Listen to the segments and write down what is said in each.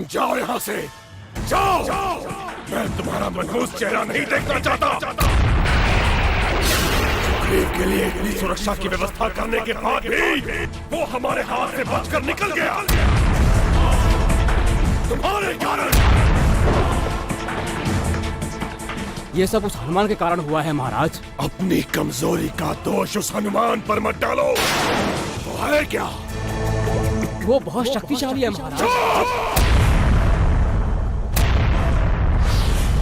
जाओ यहाँ से, जाओ। मैं तुम्हारा मनहूस चेहरा नहीं देखना चाहता। गरीब के लिए इतनी सुरक्षा की व्यवस्था करने के बाद भी वो हमारे हाथ से बचकर निकल गया, तुम्हारे कारण। ये सब उस हनुमान के कारण हुआ है महाराज। अपनी कमजोरी का दोष उस हनुमान पर मत डालो। वो है क्या? वो बहुत शक्तिशाली है महाराज।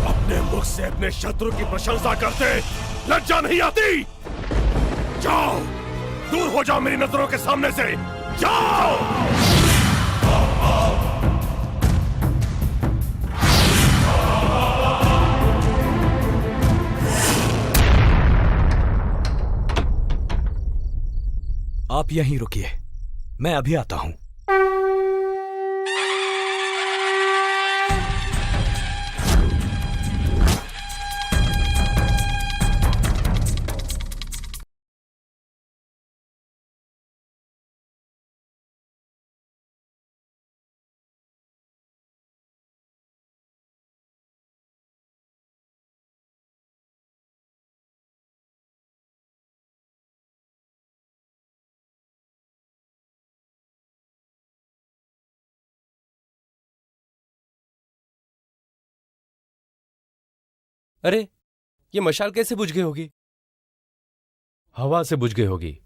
अपने मुख से अपने शत्रु की प्रशंसा करते लज्जा नहीं आती? जाओ, दूर हो जाओ मेरी नजरों के सामने से, जाओ। आप यहीं रुकिए, मैं अभी आता हूं। अरे, ये मशाल कैसे बुझ गई होगी? हवा से बुझ गई होगी।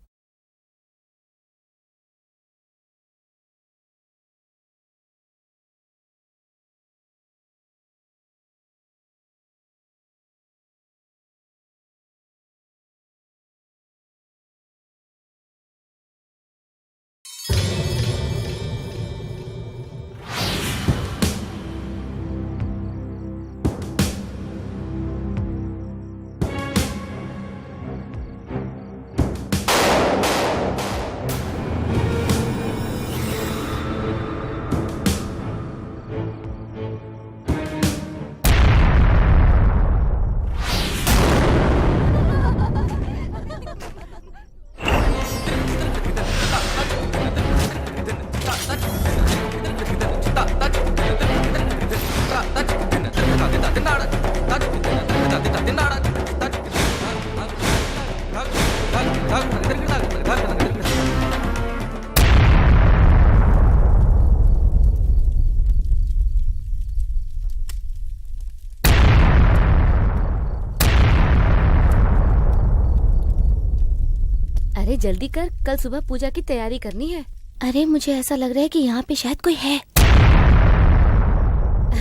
अरे जल्दी कर, कल सुबह पूजा की तैयारी करनी है। अरे मुझे ऐसा लग रहा है कि यहाँ पे शायद कोई है।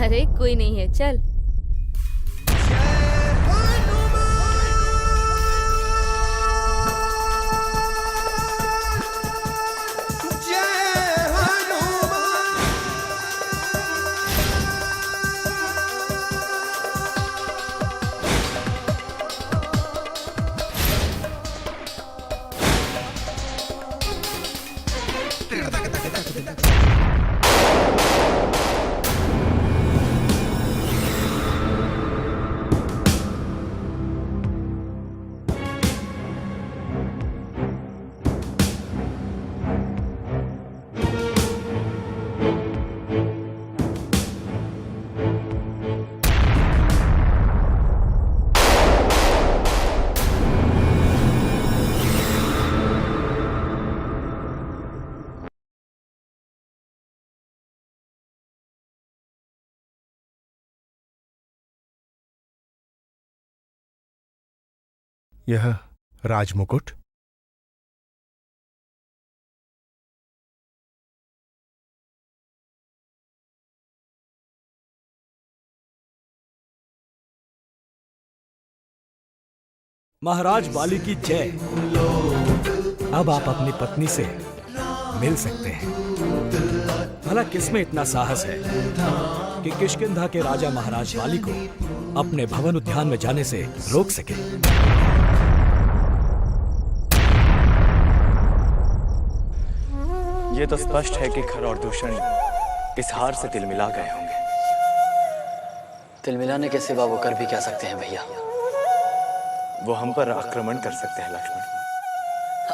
अरे कोई नहीं है, चल। यह राजमुकुट? महाराज बाली की जय। अब आप अपनी पत्नी से मिल सकते हैं। भला किसमें इतना साहस है कि किष्किंधा के राजा महाराज बाली को अपने भवन उद्यान में जाने से रोक सके? ये तो स्पष्ट है कि खर और दूषण इस हार से तिल मिला गए होंगे। तिल मिलाने के सिवा वो कर भी क्या सकते हैं भैया? वो हम पर आक्रमण कर सकते हैं लक्ष्मण।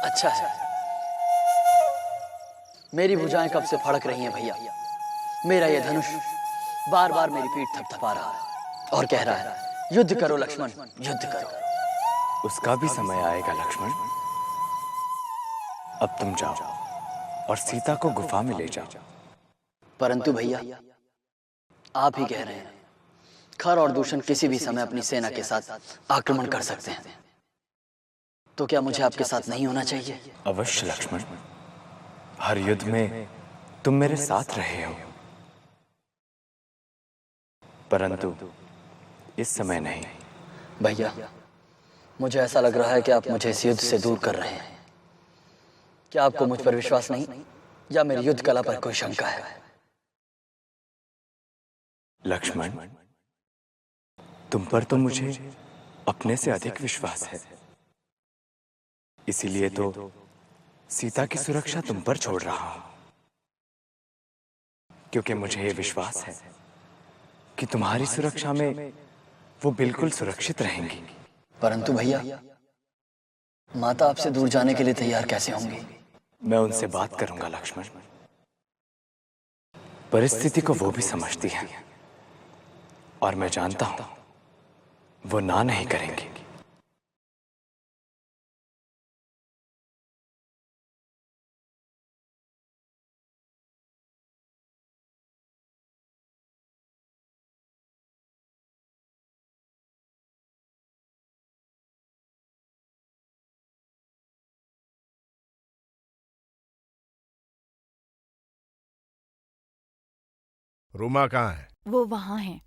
अच्छा है, मेरी भुजाएं कब से फड़क रही हैं भैया। मेरा ये धनुष बार बार मेरी पीठ थपथपा रहा है और कह रहा है, युद्ध करो लक्ष्मण, युद्ध करो। उसका भी समय आएगा लक्ष्मण। अब तुम जाओ और सीता को गुफा में ले जाओ। परंतु भैया, आप ही कह रहे हैं खर और दूषण किसी भी समय अपनी सेना के साथ आक्रमण कर सकते हैं, तो क्या मुझे आपके साथ नहीं होना चाहिए? अवश्य लक्ष्मण, हर युद्ध में तुम मेरे साथ रहे हो, परंतु इस समय नहीं। भैया, मुझे ऐसा लग रहा है कि आप मुझे इस युद्ध से दूर कर रहे हैं। क्या आपको मुझ पर विश्वास नहीं, या मेरी युद्ध कला पर कोई शंका है? लक्ष्मण, तुम पर तो मुझे अपने से अधिक विश्वास है, इसीलिए तो सीता की सुरक्षा तुम पर छोड़ रहा हूं, क्योंकि मुझे ये विश्वास है कि तुम्हारी सुरक्षा में वो बिल्कुल सुरक्षित रहेंगी। परंतु भैया, माता आपसे दूर जाने के लिए तैयार कैसे होंगी? मैं उनसे बात करूंगा लक्ष्मण। परिस्थिति को वो भी समझती है और मैं जानता हूं वो ना नहीं करेंगे। रूमा कहाँ है? वो वहां है।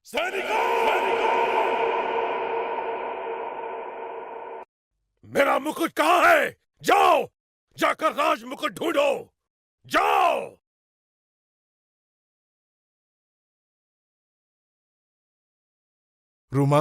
सैनिकों! मेरा मुकुट कहाँ है? जाओ, जाकर राज मुकुट ढूंढो। जाओ। रूमा,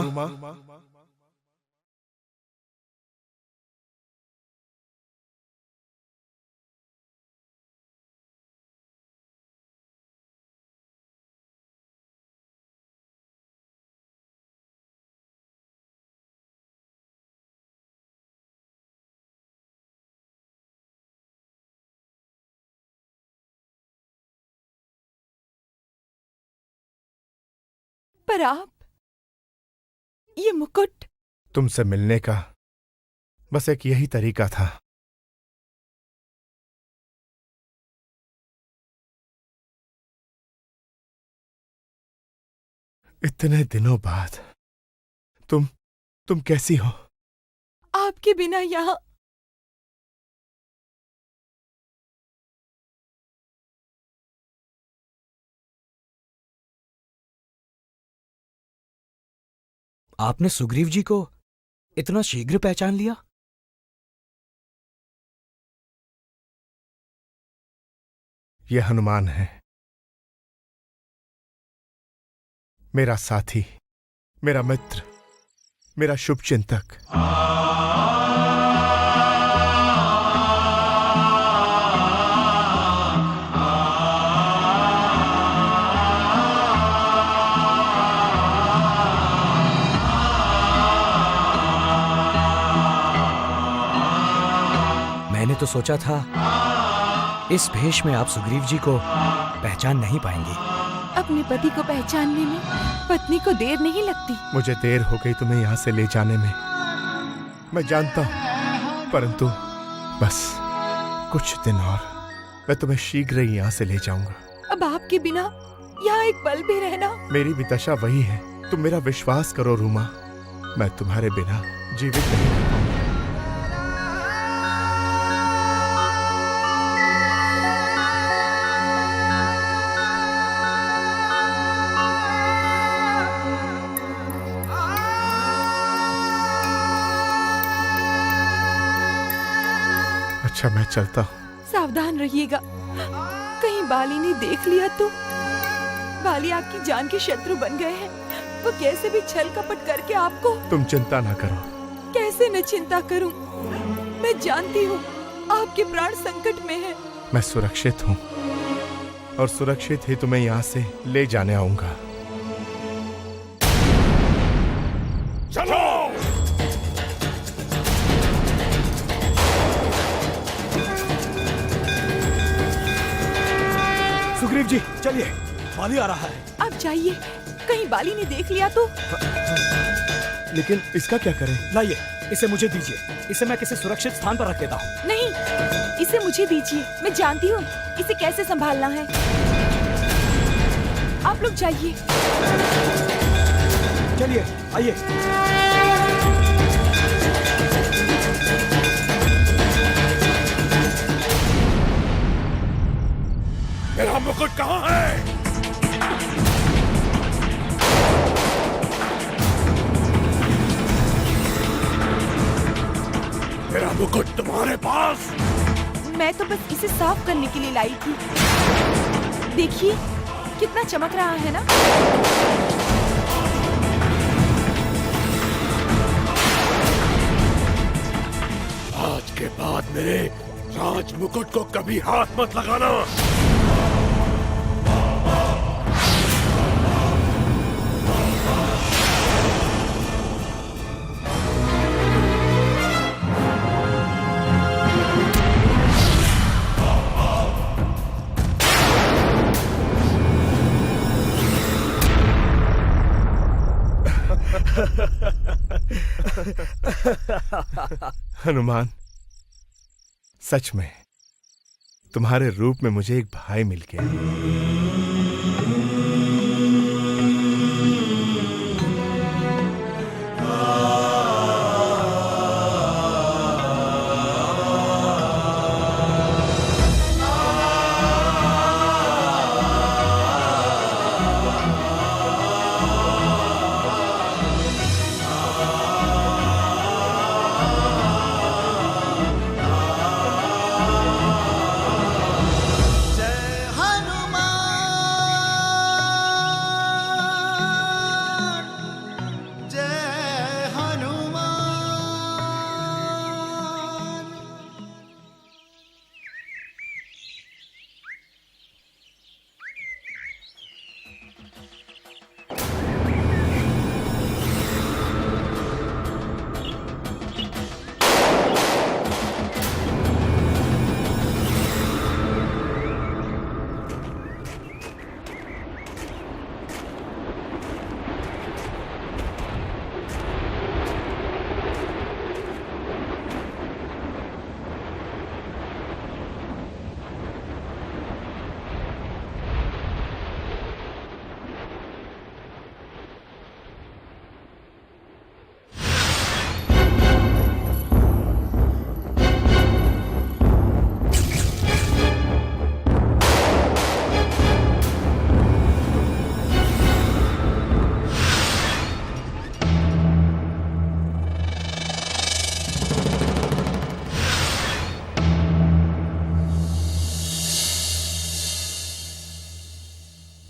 पर आप, ये मुकुट। तुमसे मिलने का बस एक यही तरीका था। इतने दिनों बाद तुम कैसी हो? आपके बिना यहाँ आपने सुग्रीव जी को इतना शीघ्र पहचान लिया? यह हनुमान है, मेरा साथी, मेरा मित्र, मेरा शुभचिंतक। मैंने तो सोचा था इस भेष में आप सुग्रीव जी को पहचान नहीं पाएंगे। अपने पति को पहचानने में पत्नी को देर नहीं लगती। मुझे देर हो गई तुम्हें यहां से ले जाने में, मैं जानता हूं, परंतु बस कुछ दिन और, मैं तुम्हें शीघ्र ही यहां से ले जाऊंगा। अब आपके बिना यहाँ एक पल भी रहना। मेरी भी दशा वही है, तुम मेरा विश्वास करो रूमा, मैं तुम्हारे बिना जीवित नहीं रह पाऊंगा। अच्छा, मैं चलता हूँ। सावधान रहिएगा, कहीं बाली ने देख लिया तो। बाली आपकी जान के शत्रु बन गए हैं, वो कैसे भी छल कपट करके आपको। तुम चिंता ना करो। कैसे न चिंता करूं, मैं जानती हूँ आपके प्राण संकट में है। मैं सुरक्षित हूँ, और सुरक्षित ही तुम्हें यहाँ से ले जाने आऊंगा। चलो। सुग्रीव जी चलिए, बाली आ रहा है। आप जाइए, कहीं बाली ने देख लिया तो। लेकिन इसका क्या करें? लाइए, इसे मुझे दीजिए, इसे मैं किसी सुरक्षित स्थान पर रख देता हूँ। नहीं, इसे मुझे दीजिए, मैं जानती हूँ इसे कैसे संभालना है। आप लोग जाइए। चलिए आइए। मेरा मुकुट कहाँ है? मेरा मुकुट तुम्हारे पास? मैं तो बस इसे साफ करने के लिए लाई थी। देखिए कितना चमक रहा है ना। आज के बाद मेरे राज मुकुट को कभी हाथ मत लगाना। हनुमान, सच में तुम्हारे रूप में मुझे एक भाई मिल गया।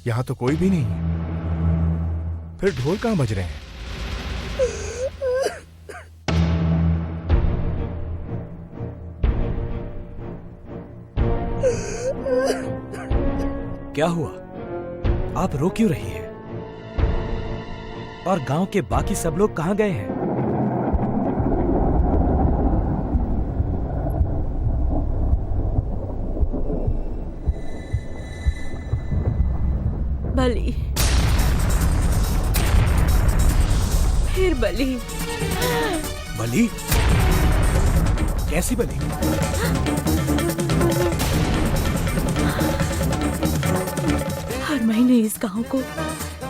यहां तो कोई भी नहीं है। फिर ढोल कहां बज रहे हैं? क्या हुआ? आप रो क्यों रही हैं? और गांव के बाकी सब लोग कहां गए हैं? बलि, फिर बलि। बलि? कैसी बलि? हर महीने इस गांव को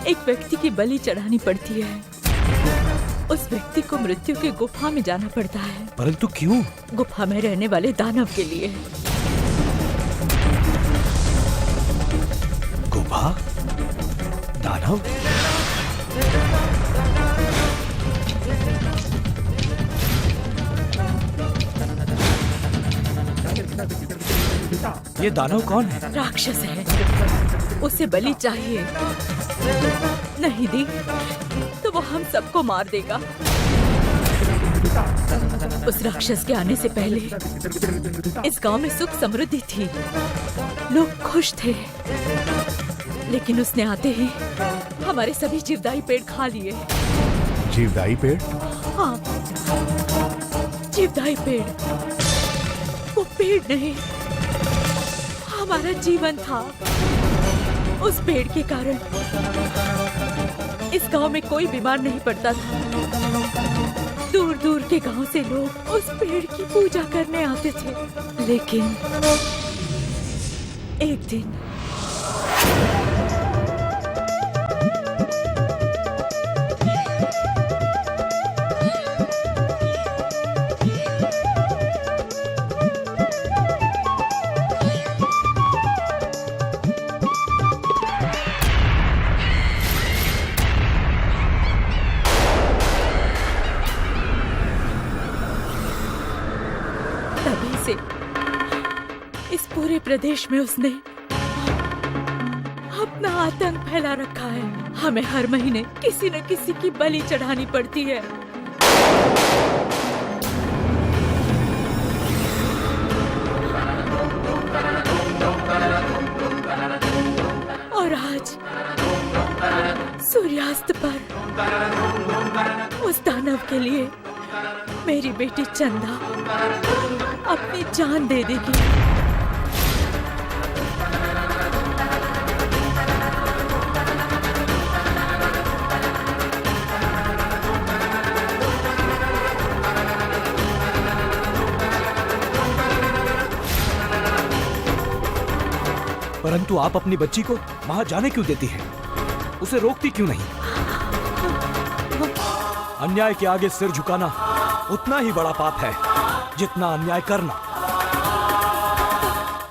एक व्यक्ति की बलि चढ़ानी पड़ती है। उस व्यक्ति को मृत्यु की गुफा में जाना पड़ता है। परंतु क्यों? गुफा में रहने वाले दानव के लिए। गुफा? दानव? ये दानव कौन है? राक्षस है, उसे बलि चाहिए। नहीं दी तो वो हम सबको मार देगा। उस राक्षस के आने से पहले इस गांव में सुख समृद्धि थी, लोग खुश थे। लेकिन उसने आते ही हमारे सभी जीवदाई पेड़ खा लिए। जीवदाई पेड़? हाँ, जीवदाई पेड़। वो पेड़ नहीं, हमारा जीवन था। उस पेड़ के कारण इस गांव में कोई बीमार नहीं पड़ता था। दूर दूर के गांव से लोग उस पेड़ की पूजा करने आते थे। लेकिन एक दिन तभी से इस पूरे प्रदेश में उसने अपना आतंक फैला रखा है। हमें हर महीने किसी न किसी की बलि चढ़ानी पड़ती है। और आज सूर्यास्त पर उस दानव के लिए मेरी बेटी चंदा अपनी जान दे देगी। परंतु आप अपनी बच्ची को वहां जाने क्यों देती हैं? उसे रोकती क्यों नहीं? अन्याय के आगे सिर झुकाना उतना ही बड़ा पाप है जितना अन्याय करना।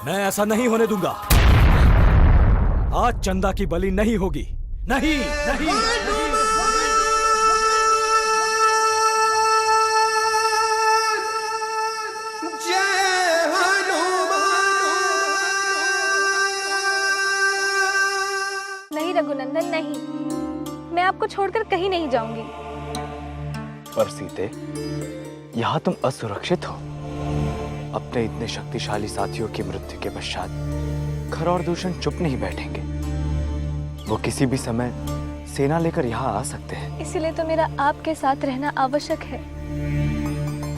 मैं ऐसा नहीं होने दूंगा। आज चंदा की बलि नहीं होगी। नहीं, नहीं, नहीं। नहीं रघुनंदन, नहीं, मैं आपको छोड़कर कहीं नहीं जाऊंगी। पर सीते, यहाँ तुम असुरक्षित हो। अपने इतने शक्तिशाली साथियों की मृत्यु के पश्चात खर और दूषण चुप नहीं बैठेंगे। वो किसी भी समय सेना लेकर यहाँ आ सकते हैं। इसीलिए तो मेरा आपके साथ रहना आवश्यक है।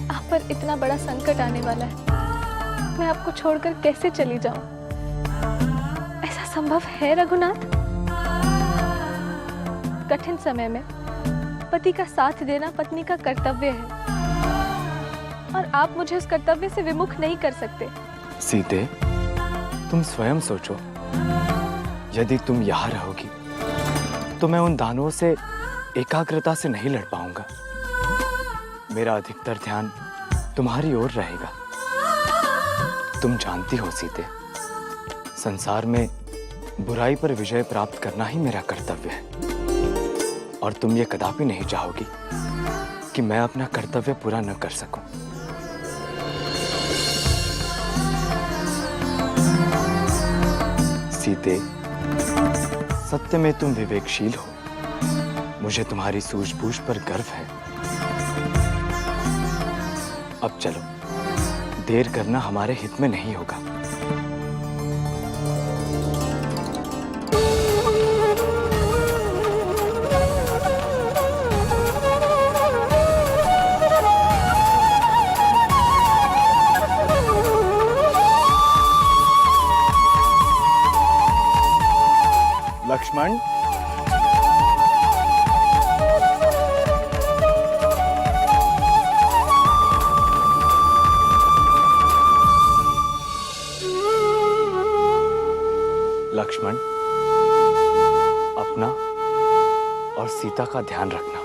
आप पर इतना बड़ा संकट आने वाला है, मैं आपको छोड़कर कैसे चली जाऊं? ऐसा संभव है रघुनाथ? कठिन समय में पति का साथ देना पत्नी का कर्तव्य है, और आप मुझे उस कर्तव्य से विमुख नहीं कर सकते। सीते, तुम स्वयं सोचो, यदि तुम यहाँ रहोगी तो मैं उन दानवों से एकाग्रता से नहीं लड़ पाऊंगा। मेरा अधिकतर ध्यान तुम्हारी ओर रहेगा। तुम जानती हो सीते, संसार में बुराई पर विजय प्राप्त करना ही मेरा कर्तव्य है, और तुम ये कदापि नहीं चाहोगी कि मैं अपना कर्तव्य पूरा न कर सकूं। सीते, सत्य में तुम विवेकशील हो। मुझे तुम्हारी सूझबूझ पर गर्व है। अब चलो, देर करना हमारे हित में नहीं होगा। लक्ष्मण, लक्ष्मण, अपना और सीता का ध्यान रखना।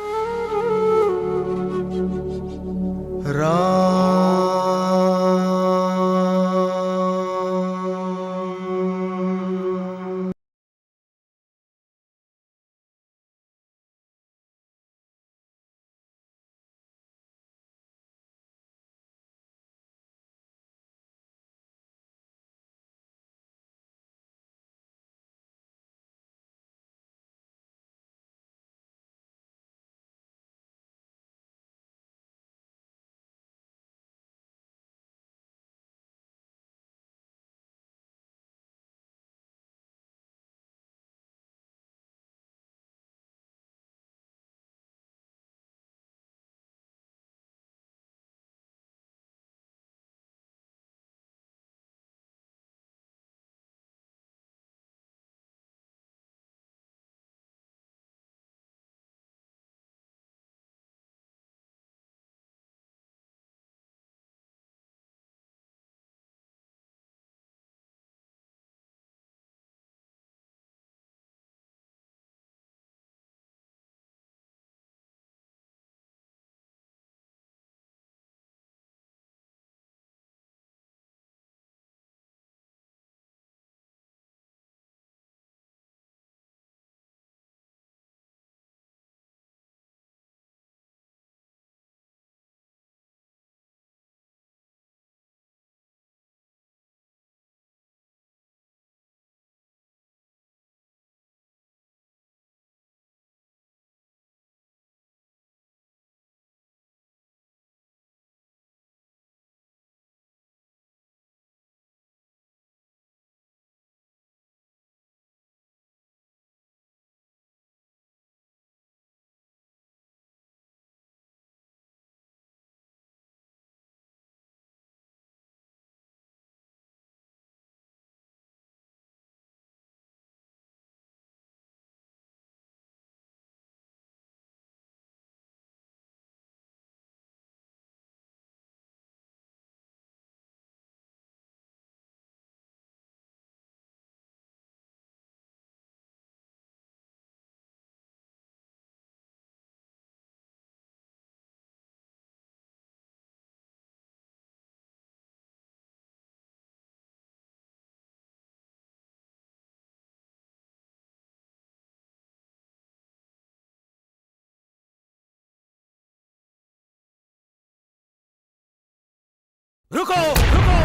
रुको रुको।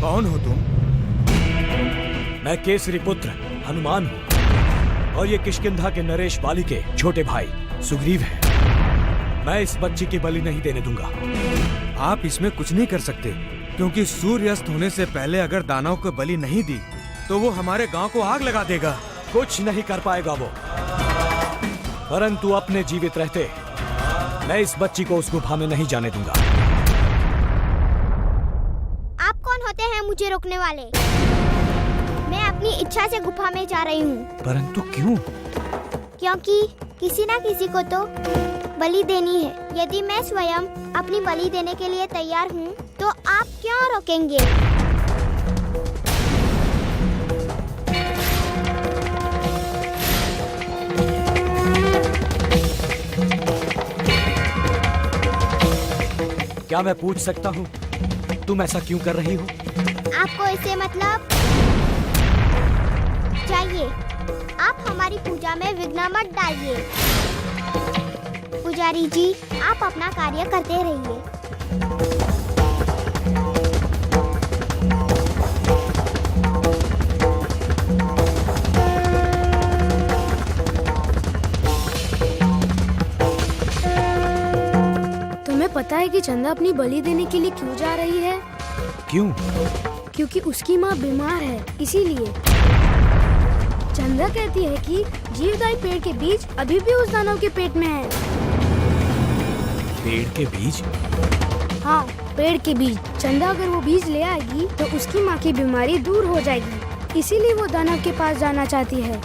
कौन हो तुम? मैं केसरी पुत्र हनुमान हूं और ये किष्किंधा के नरेश बाली के छोटे भाई सुग्रीव हैं। मैं इस बच्ची की बलि नहीं देने दूंगा। आप इसमें कुछ नहीं कर सकते, क्योंकि सूर्यास्त होने से पहले अगर दानव को बलि नहीं दी तो वो हमारे गांव को आग लगा देगा। कुछ नहीं कर पाएगा वो, परंतु अपने जीवित रहते मैं इस बच्ची को उस गुफा में नहीं जाने दूंगा। आप कौन होते हैं मुझे रोकने वाले? मैं अपनी इच्छा से गुफा में जा रही हूँ। परंतु क्यों? क्योंकि किसी ना किसी को तो बलि देनी है। यदि मैं स्वयं अपनी बलि देने के लिए तैयार हूँ तो आप क्यों रोकेंगे? क्या मैं पूछ सकता हूँ तुम ऐसा क्यों कर रही हो? आपको इससे मतलब चाहिए? आप हमारी पूजा में विघ्न मत डालिए। पुजारी जी, आप अपना कार्य करते रहिए। तुम्हें पता है कि चंदा अपनी बलि देने के लिए क्यों जा रही है? क्यों? क्योंकि उसकी माँ बीमार है, इसीलिए। चंदा कहती है कि जीवदायी पेड़ के बीज अभी भी उस दानव के पेट में है। पेड़ के बीज? हाँ, पेड़ के बीज। चंदा अगर वो बीज ले आएगी तो उसकी माँ की बीमारी दूर हो जाएगी, इसीलिए वो दानव के पास जाना चाहती है।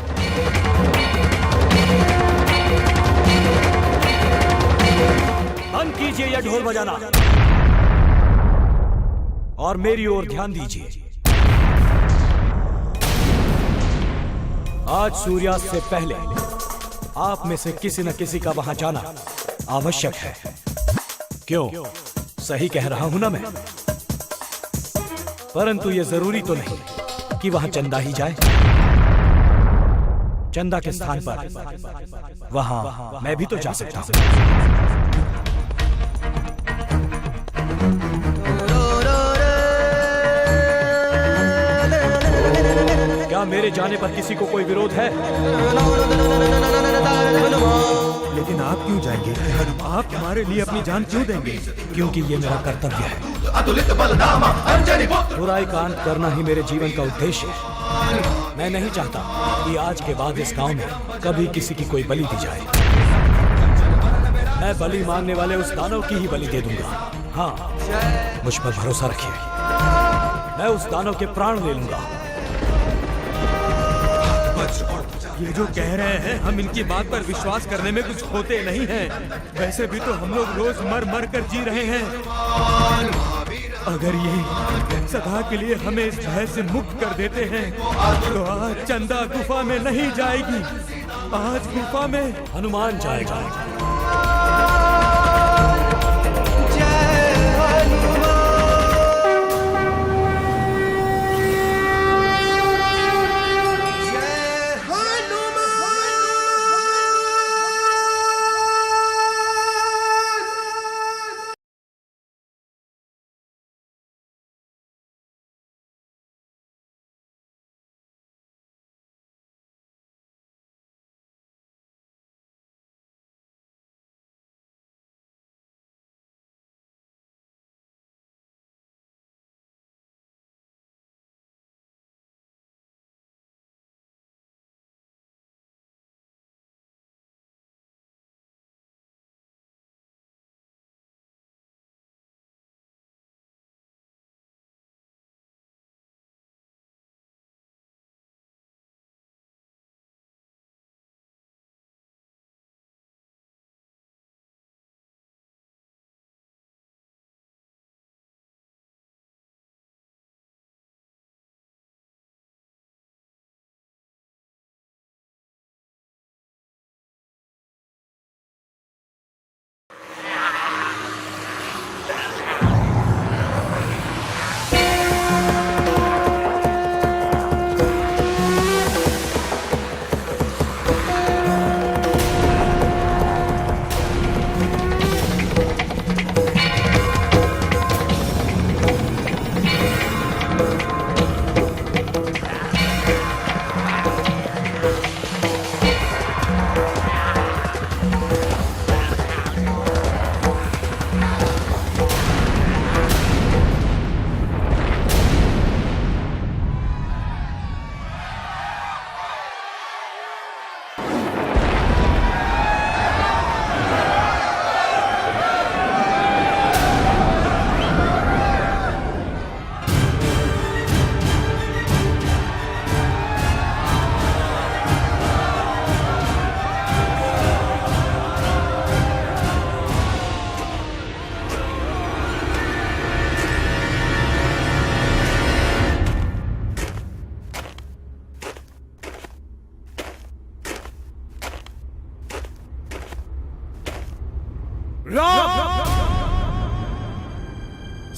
बंद कीजिए यह ढोल बजाना और मेरी ओर ध्यान दीजिए। आज सूर्यास्त से पहले आप में से किसी न किसी का वहां जाना आवश्यक है। क्यों? सही कह रहा हूं ना मैं? परंतु यह जरूरी तो नहीं कि वहां चंदा ही जाए। चंदा के स्थान पर वहां मैं भी तो जा सकता हूं। क्या मेरे जाने पर किसी को कोई विरोध है? लेकिन आप क्यों जाएंगे? आप हमारे लिए अपनी जान क्यों देंगे? क्योंकि ये मेरा कर्तव्य है। बुराई का अंत करना ही मेरे जीवन का उद्देश्य है। मैं नहीं चाहता कि आज के बाद इस गांव में कभी किसी की कोई बलि दी जाए। मैं बलि मांगने वाले उस दानव की ही बलि दे दूंगा। हाँ, मुझ पर भरोसा रखिए, मैं उस दानव के प्राण ले लूंगा। ये जो कह रहे हैं, हम इनकी बात पर विश्वास करने में कुछ होते नहीं हैं। वैसे भी तो हम लोग रोज मर मर कर जी रहे हैं। अगर ये सदा के लिए हमें इस भय से मुक्त कर देते हैं तो आज चंदा गुफा में नहीं जाएगी। आज गुफा में हनुमान जाएगा।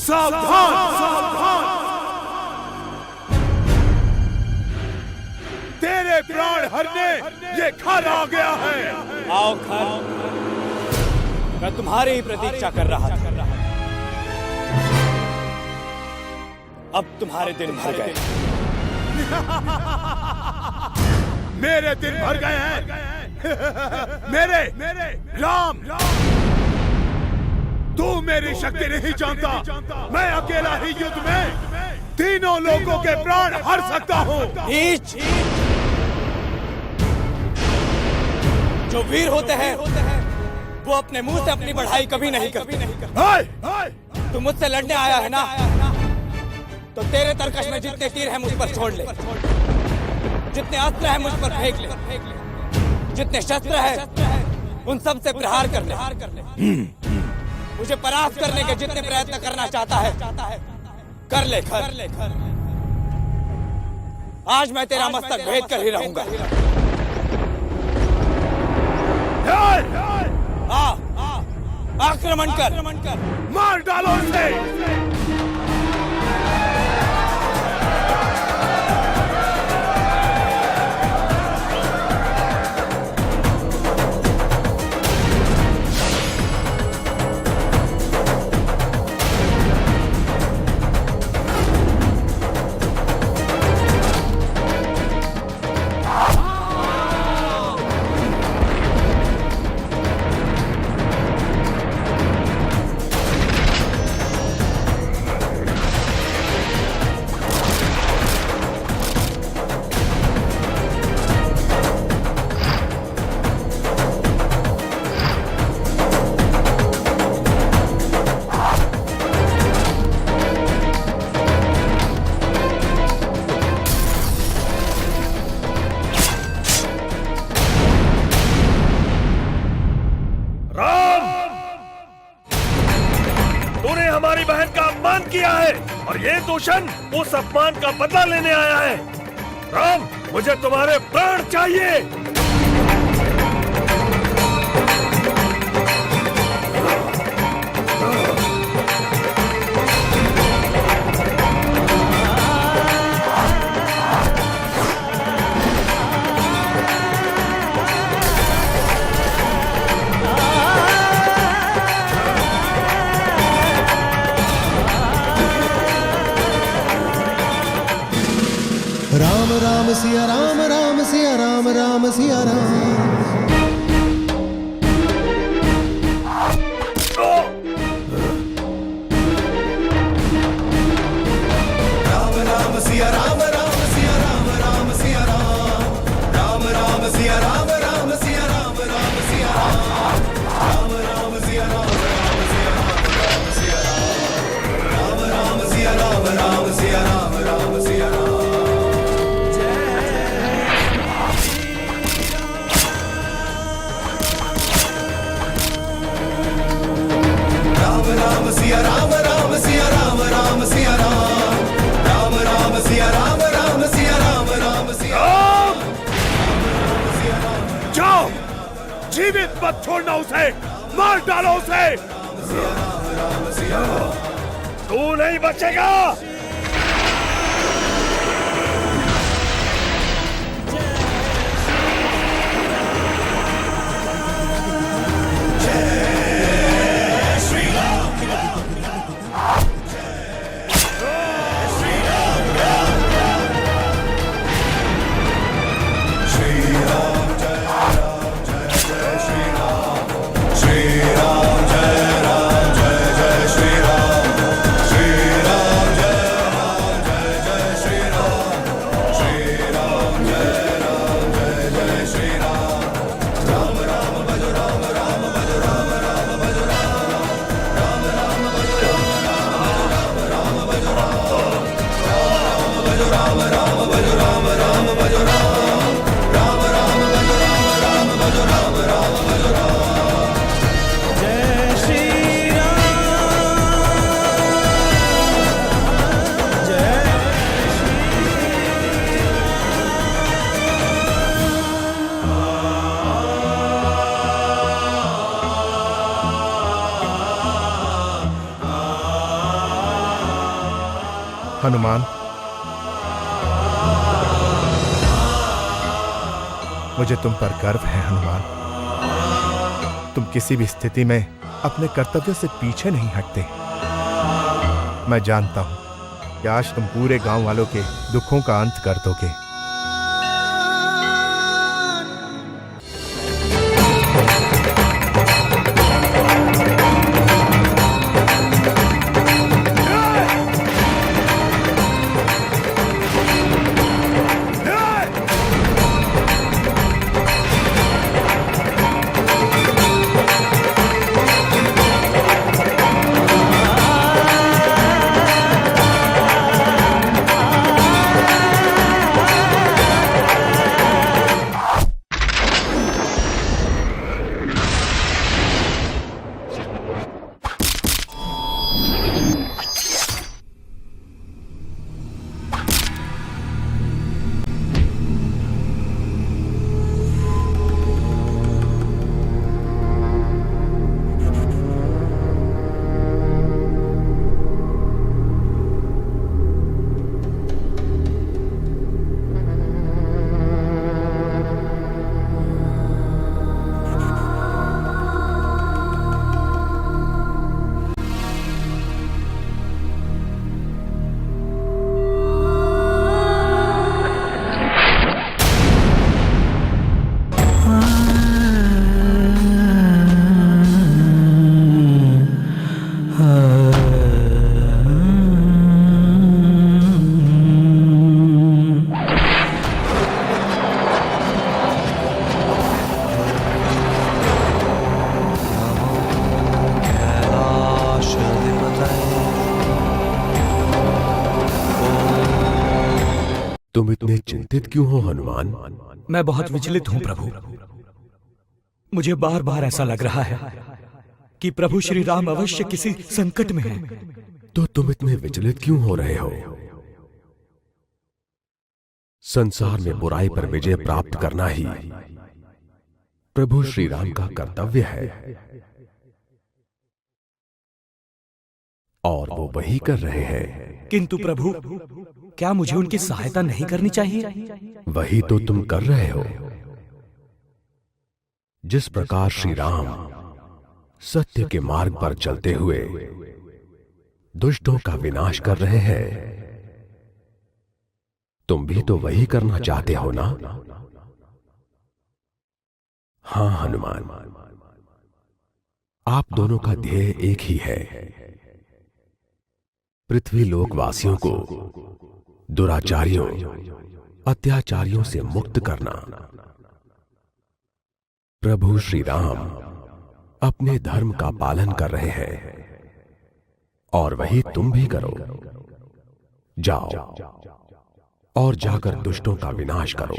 सावधान सावधान, तेरे प्राण हरने ये खर आ गया है। आओ खर, मैं तुम्हारी ही प्रतीक्षा कर रहा था। अब तुम्हारे दिन भर गए। मेरे दिन भर गए हैं। मेरे राम, तू मेरी शक्ति नहीं जानता। मैं अकेला ही युद्ध में तीनों लोगों के प्राण हर सकता हूँ। नीच! जो वीर होते हैं वो अपने मुंह से अपनी बढ़ाई कभी नहीं करते। तू मुझसे लड़ने आया है ना, तो तेरे तरकश में जितने तीर हैं मुझ पर छोड़ ले, जितने अस्त्र हैं मुझ पर फेंक ले, जितने शस्त्र हैं उन सब से प्रहार कर ले। मुझे परास्त करने के जितने प्रयत्न करना चाहता है कर ले खर। आज मैं तेरा मस्तक भेद कर ही रहूंगा। आक्रमण कर, मार डालो उसे। हमारी बहन का अपमान किया है और ये दूषण उस अपमान का बदला लेने आया है। राम, मुझे तुम्हारे प्राण चाहिए। राम राम सिया राम, राम सिया राम, राम सिया राम। राम राम सिया राम, राम सिया राम, राम सिया राम। राम राम सिया राम, राम सिया राम, राम सिया राम। राम राम सिया राम, राम सिया राम, राम सिया राम। राम राम सिया राम, राम सिया राम, राम सिया राम। राम सिया राम, राम सिया राम, राम सिया राम। राम राम सिया राम, राम सिया राम, राम सिया राम। जाओ, जीवित मत छोड़ना उसे, मार डालो उसे। तू नहीं बचेगा। श्री राम जय राम, जय जय श्री राम। श्री राम जय हनुमान, मुझे तुम पर गर्व है हनुमान। तुम किसी भी स्थिति में अपने कर्तव्य से पीछे नहीं हटते। मैं जानता हूं कि आज तुम पूरे गांव वालों के दुखों का अंत कर दोगे। तुम इतने चिंतित क्यों हो हनुमान? मैं बहुत विचलित हूं प्रभु। मुझे बार बार ऐसा लग रहा है कि प्रभु श्री राम अवश्य किसी संकट में हैं। तो तुम इतने विचलित क्यों हो रहे हो? संसार में बुराई पर विजय प्राप्त करना ही प्रभु श्री राम का कर्तव्य है, और वो वही कर रहे हैं। किंतु प्रभु, क्या मुझे उनकी सहायता नहीं करनी चाहिए? वही तो तुम कर रहे हो। जिस प्रकार श्री राम सत्य के मार्ग पर चलते हुए दुष्टों का विनाश कर रहे हैं, तुम भी तो वही करना चाहते हो ना? हां हनुमान, आप दोनों का ध्येय एक ही है, पृथ्वी लोकवासियों को दुराचारियों अत्याचारियों से मुक्त करना। प्रभु श्री राम अपने धर्म का पालन कर रहे हैं, और वही तुम भी करो। जाओ और जाकर दुष्टों का विनाश करो,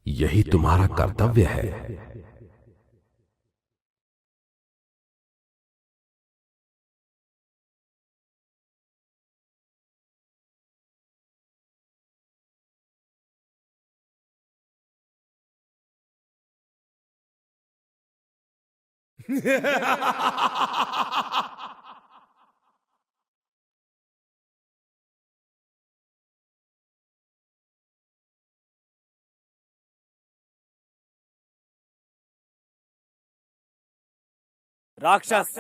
यही तुम्हारा कर्तव्य है। राक्षस,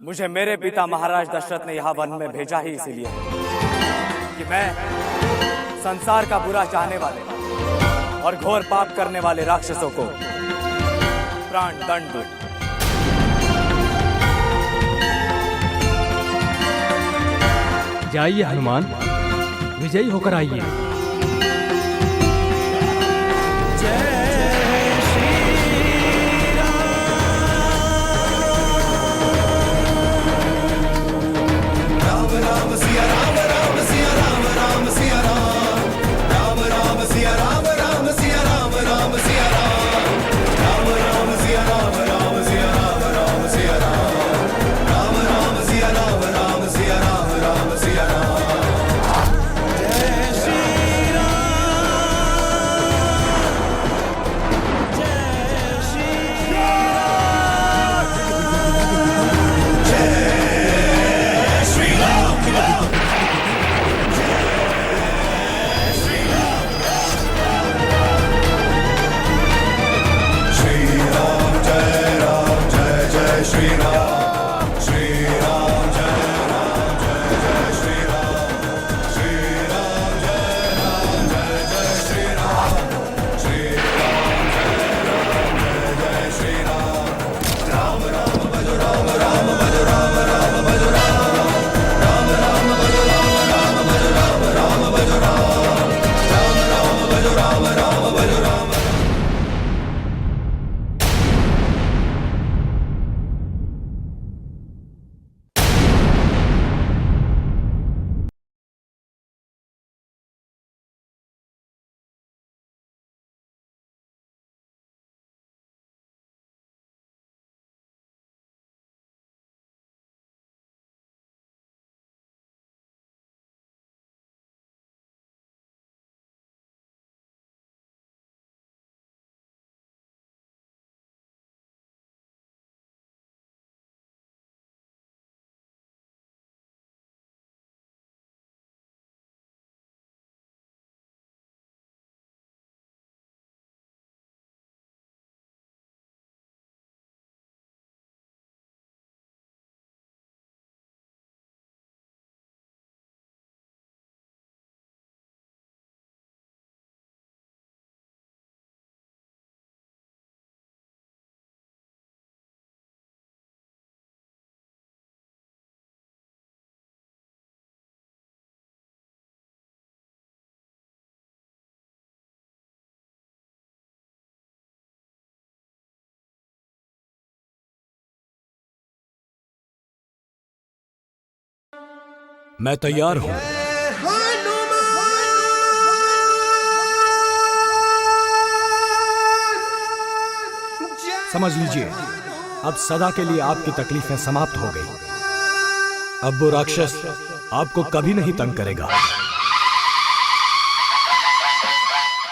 मुझे मेरे पिता महाराज दशरथ ने यहाँ वन में भेजा ही इसीलिए कि मैं संसार का बुरा चाहने वाले और घोर पाप करने वाले राक्षसों को प्राण दंड दूं। जाइए हनुमान, विजयी होकर आइए। Jai Shri मैं तैयार हूं। समझ लीजिए, अब सदा के लिए आपकी तकलीफें समाप्त हो गई। अब वो राक्षस आपको कभी नहीं तंग करेगा।